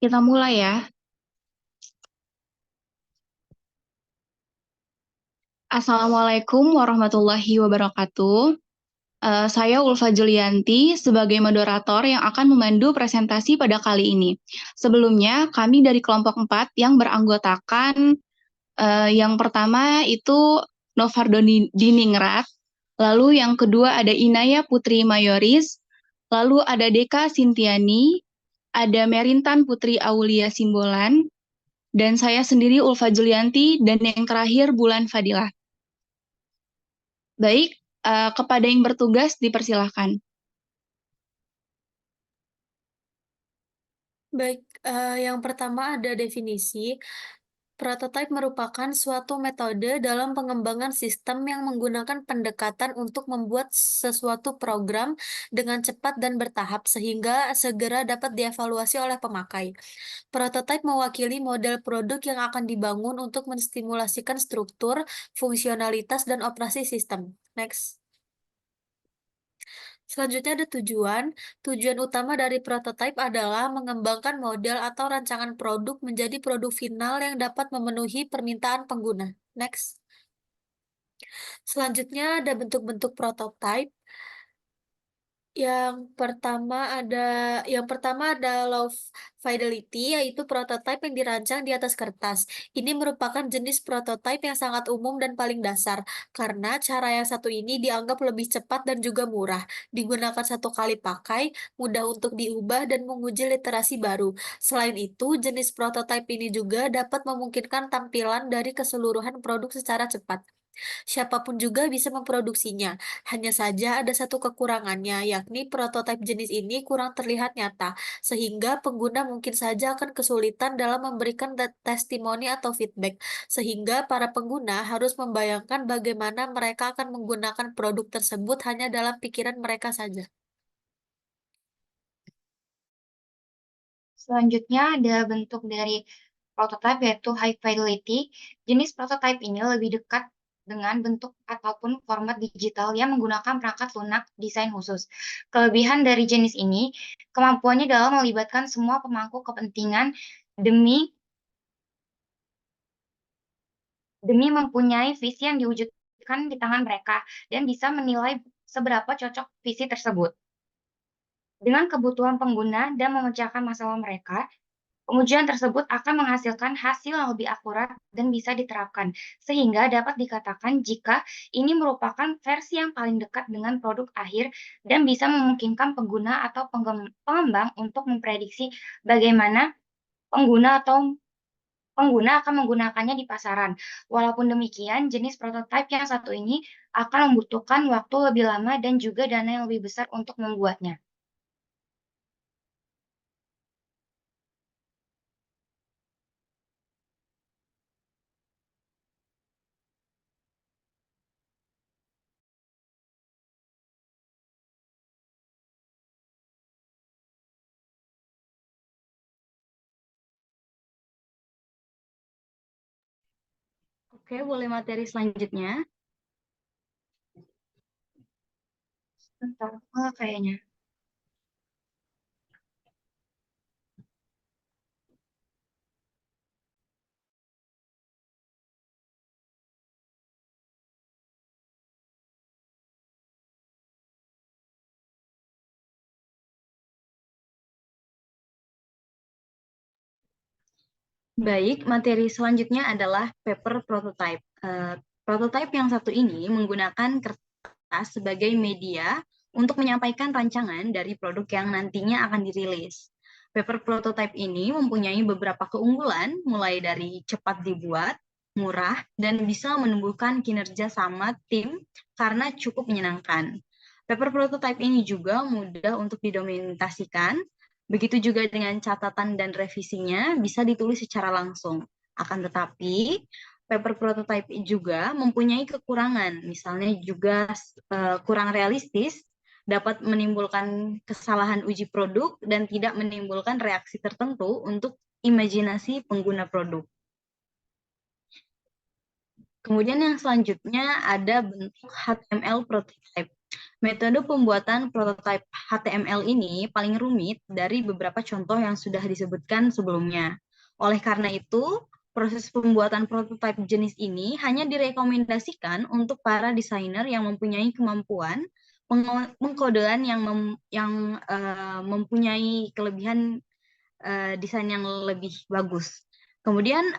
Kita mulai ya. Assalamualaikum warahmatullahi wabarakatuh. Saya Ulfa Julianti sebagai moderator yang akan memandu presentasi pada kali ini. Sebelumnya, kami dari kelompok 4 yang beranggotakan yang pertama itu Novardo Diningrat, lalu yang kedua ada Inaya Putri Mayoris, lalu ada Deka Sintiani, ada Merintan Putri Aulia Simbolan, dan saya sendiri Ulfa Julianti, dan yang terakhir Bulan Fadilah. Baik, kepada yang bertugas dipersilahkan. Baik, yang pertama ada definisi. Prototipe merupakan suatu metode dalam pengembangan sistem yang menggunakan pendekatan untuk membuat sesuatu program dengan cepat dan bertahap sehingga segera dapat dievaluasi oleh pemakai. Prototipe mewakili model produk yang akan dibangun untuk menstimulasikan struktur, fungsionalitas, dan operasi sistem. Next. Selanjutnya ada tujuan. Tujuan utama dari prototipe adalah mengembangkan model atau rancangan produk menjadi produk final yang dapat memenuhi permintaan pengguna. Next. Selanjutnya ada bentuk-bentuk prototipe. Yang pertama ada low fidelity, yaitu prototipe yang dirancang di atas kertas. Ini merupakan jenis prototipe yang sangat umum dan paling dasar, karena cara yang satu ini dianggap lebih cepat dan juga murah. Digunakan satu kali pakai, mudah untuk diubah dan menguji literasi baru. Selain itu, jenis prototipe ini juga dapat memungkinkan tampilan dari keseluruhan produk secara cepat. Siapapun juga bisa memproduksinya, hanya saja ada satu kekurangannya, yakni prototipe jenis ini kurang terlihat nyata, sehingga pengguna mungkin saja akan kesulitan dalam memberikan testimoni atau feedback, sehingga para pengguna harus membayangkan bagaimana mereka akan menggunakan produk tersebut hanya dalam pikiran mereka saja. Selanjutnya ada bentuk dari prototipe yaitu high fidelity. Jenis prototipe ini lebih dekat dengan bentuk ataupun format digital yang menggunakan perangkat lunak desain khusus. Kelebihan dari jenis ini, kemampuannya dalam melibatkan semua pemangku kepentingan demi mempunyai visi yang diwujudkan di tangan mereka dan bisa menilai seberapa cocok visi tersebut dengan kebutuhan pengguna dan memecahkan masalah mereka. Pengujian tersebut akan menghasilkan hasil yang lebih akurat dan bisa diterapkan, sehingga dapat dikatakan jika ini merupakan versi yang paling dekat dengan produk akhir dan bisa memungkinkan pengguna atau pengembang untuk memprediksi bagaimana pengguna akan menggunakannya di pasaran. Walaupun demikian, jenis prototipe yang satu ini akan membutuhkan waktu lebih lama dan juga dana yang lebih besar untuk membuatnya. Oke, boleh materi selanjutnya. Bentar, kayaknya. Baik, materi selanjutnya adalah paper prototype. Prototype yang satu ini menggunakan kertas sebagai media untuk menyampaikan rancangan dari produk yang nantinya akan dirilis. Paper prototype ini mempunyai beberapa keunggulan, mulai dari cepat dibuat, murah, dan bisa menumbuhkan kinerja sama tim karena cukup menyenangkan. Paper prototype ini juga mudah untuk didokumentasikan. Begitu juga dengan catatan dan revisinya bisa ditulis secara langsung. Akan tetapi, paper prototype juga mempunyai kekurangan, misalnya juga kurang realistis, dapat menimbulkan kesalahan uji produk, dan tidak menimbulkan reaksi tertentu untuk imajinasi pengguna produk. Kemudian yang selanjutnya ada bentuk HTML prototype. Metode pembuatan prototipe HTML ini paling rumit dari beberapa contoh yang sudah disebutkan sebelumnya. Oleh karena itu, proses pembuatan prototipe jenis ini hanya direkomendasikan untuk para desainer yang mempunyai kemampuan pengkodean yang mempunyai kelebihan desain yang lebih bagus. Kemudian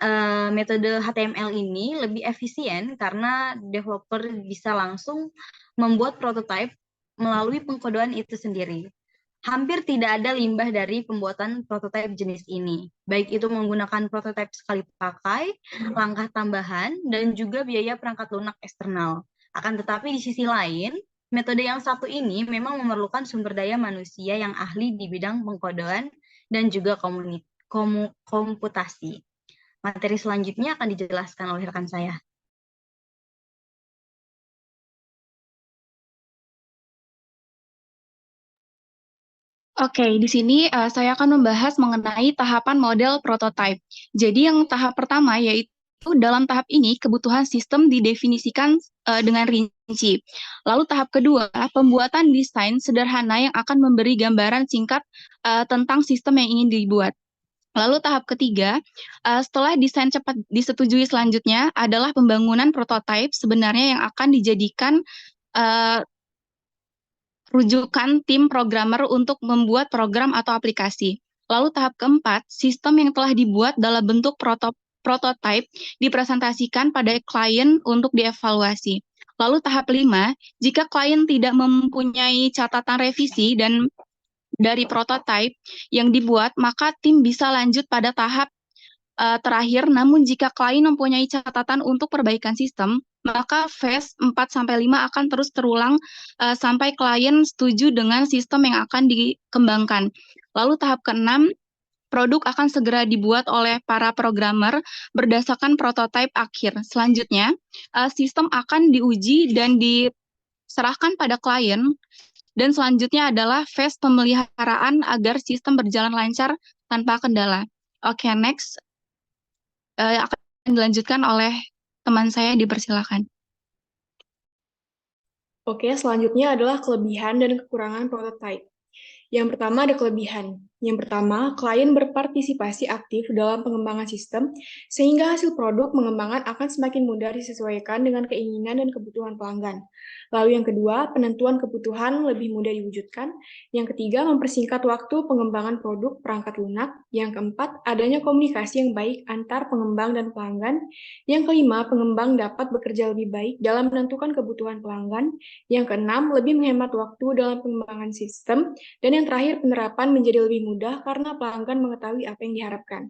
metode HTML ini lebih efisien karena developer bisa langsung membuat prototipe melalui pengkodean itu sendiri. Hampir tidak ada limbah dari pembuatan prototipe jenis ini, baik itu menggunakan prototipe sekali pakai, langkah tambahan, dan juga biaya perangkat lunak eksternal. Akan tetapi di sisi lain, metode yang satu ini memang memerlukan sumber daya manusia yang ahli di bidang pengkodean dan juga komputasi. Materi selanjutnya akan dijelaskan oleh rekan saya. Oke, di sini saya akan membahas mengenai tahapan model prototype. Jadi yang tahap pertama yaitu dalam tahap ini kebutuhan sistem didefinisikan dengan rinci. Lalu tahap kedua, pembuatan desain sederhana yang akan memberi gambaran singkat tentang sistem yang ingin dibuat. Lalu tahap ketiga, setelah desain cepat disetujui selanjutnya adalah pembangunan prototipe sebenarnya yang akan dijadikan uh, rujukan tim programmer untuk membuat program atau aplikasi. Lalu tahap keempat, sistem yang telah dibuat dalam bentuk prototipe dipresentasikan pada klien untuk dievaluasi. Lalu tahap 5, jika klien tidak mempunyai catatan revisi dan dari prototipe yang dibuat, maka tim bisa lanjut pada tahap terakhir. Namun jika klien mempunyai catatan untuk perbaikan sistem, maka phase 4-5 akan terus terulang sampai klien setuju dengan sistem yang akan dikembangkan. Lalu tahap ke-6, produk akan segera dibuat oleh para programmer berdasarkan prototipe akhir. Selanjutnya, sistem akan diuji dan diserahkan pada klien. Dan selanjutnya adalah phase pemeliharaan agar sistem berjalan lancar tanpa kendala. Oke, next. Akan dilanjutkan oleh teman saya, dipersilakan. Oke, selanjutnya adalah kelebihan dan kekurangan prototype. Yang pertama ada kelebihan. Yang pertama, klien berpartisipasi aktif dalam pengembangan sistem, sehingga hasil produk pengembangan akan semakin mudah disesuaikan dengan keinginan dan kebutuhan pelanggan. Lalu yang kedua, penentuan kebutuhan lebih mudah diwujudkan. Yang ketiga, mempersingkat waktu pengembangan produk perangkat lunak. Yang keempat, adanya komunikasi yang baik antar pengembang dan pelanggan. Yang kelima, pengembang dapat bekerja lebih baik dalam menentukan kebutuhan pelanggan. Yang keenam, lebih menghemat waktu dalam pengembangan sistem. Dan yang terakhir, penerapan menjadi lebih mudah karena pelanggan mengetahui apa yang diharapkan.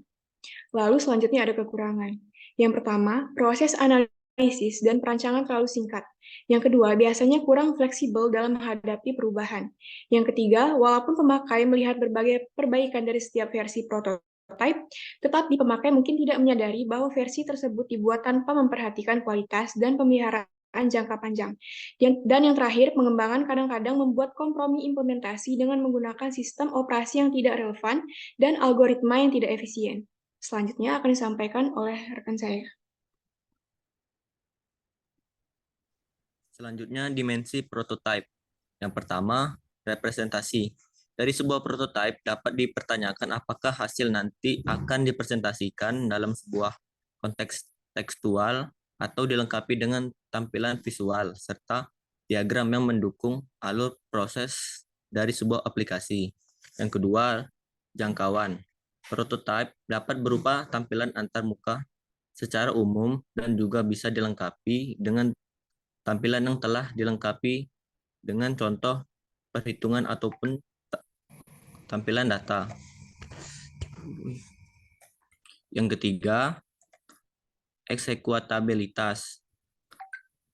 Lalu selanjutnya ada kekurangan. Yang pertama, proses analisis dan perancangan terlalu singkat. Yang kedua, biasanya kurang fleksibel dalam menghadapi perubahan. Yang ketiga, walaupun pemakai melihat berbagai perbaikan dari setiap versi prototipe, tetapi pemakai mungkin tidak menyadari bahwa versi tersebut dibuat tanpa memperhatikan kualitas dan pemeliharaan jangka panjang. Dan yang terakhir, pengembangan kadang-kadang membuat kompromi implementasi dengan menggunakan sistem operasi yang tidak relevan dan algoritma yang tidak efisien. Selanjutnya akan disampaikan oleh rekan saya. Selanjutnya, dimensi prototype. Yang pertama, representasi. Dari sebuah prototipe dapat dipertanyakan apakah hasil nanti akan dipresentasikan dalam sebuah konteks tekstual atau dilengkapi dengan tampilan visual serta diagram yang mendukung alur proses dari sebuah aplikasi. Yang kedua, jangkauan. Prototipe dapat berupa tampilan antarmuka secara umum dan juga bisa dilengkapi dengan tampilan yang telah dilengkapi dengan contoh perhitungan ataupun tampilan data. Yang ketiga, eksekutabilitas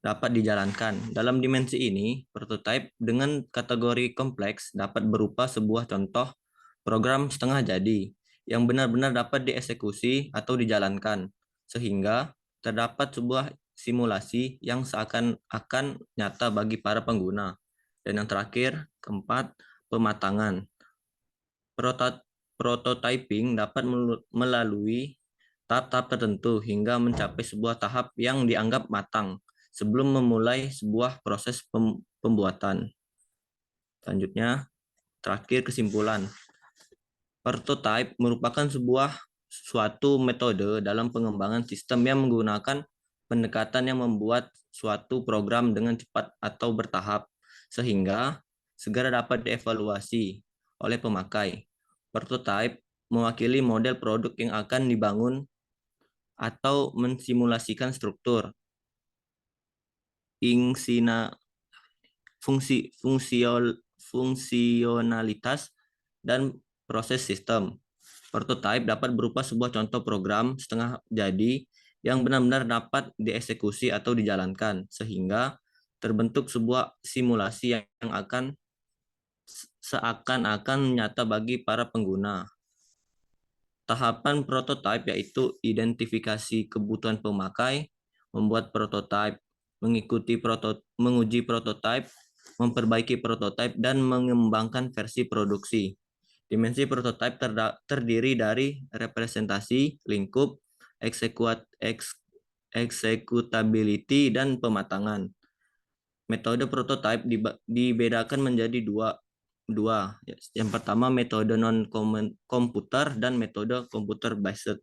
dapat dijalankan. Dalam dimensi ini, prototipe dengan kategori kompleks dapat berupa sebuah contoh program setengah jadi yang benar-benar dapat dieksekusi atau dijalankan, sehingga terdapat sebuah simulasi yang seakan-akan nyata bagi para pengguna. Dan yang terakhir, keempat, pematangan. Prototyping dapat melalui tahap-tahap tertentu hingga mencapai sebuah tahap yang dianggap matang sebelum memulai sebuah proses pembuatan. Selanjutnya, terakhir kesimpulan. Prototype merupakan suatu metode dalam pengembangan sistem yang menggunakan pendekatan yang membuat suatu program dengan cepat atau bertahap, sehingga segera dapat dievaluasi oleh pemakai. Prototype mewakili model produk yang akan dibangun atau mensimulasikan struktur, fungsionalitas, dan proses sistem. Prototype dapat berupa sebuah contoh program setengah jadi yang benar-benar dapat dieksekusi atau dijalankan, sehingga terbentuk sebuah simulasi yang akan seakan-akan nyata bagi para pengguna. Tahapan prototype yaitu identifikasi kebutuhan pemakai, membuat prototype, menguji prototype, memperbaiki prototype, dan mengembangkan versi produksi. Dimensi prototype terdiri dari representasi, lingkup, executability, dan pematangan. Metode prototype dibedakan menjadi dua. Yang pertama metode non-komputer dan metode computer based.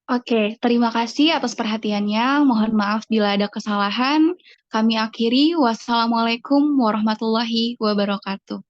Oke, terima kasih atas perhatiannya. Mohon maaf bila ada kesalahan. Kami akhiri. Wassalamualaikum warahmatullahi wabarakatuh.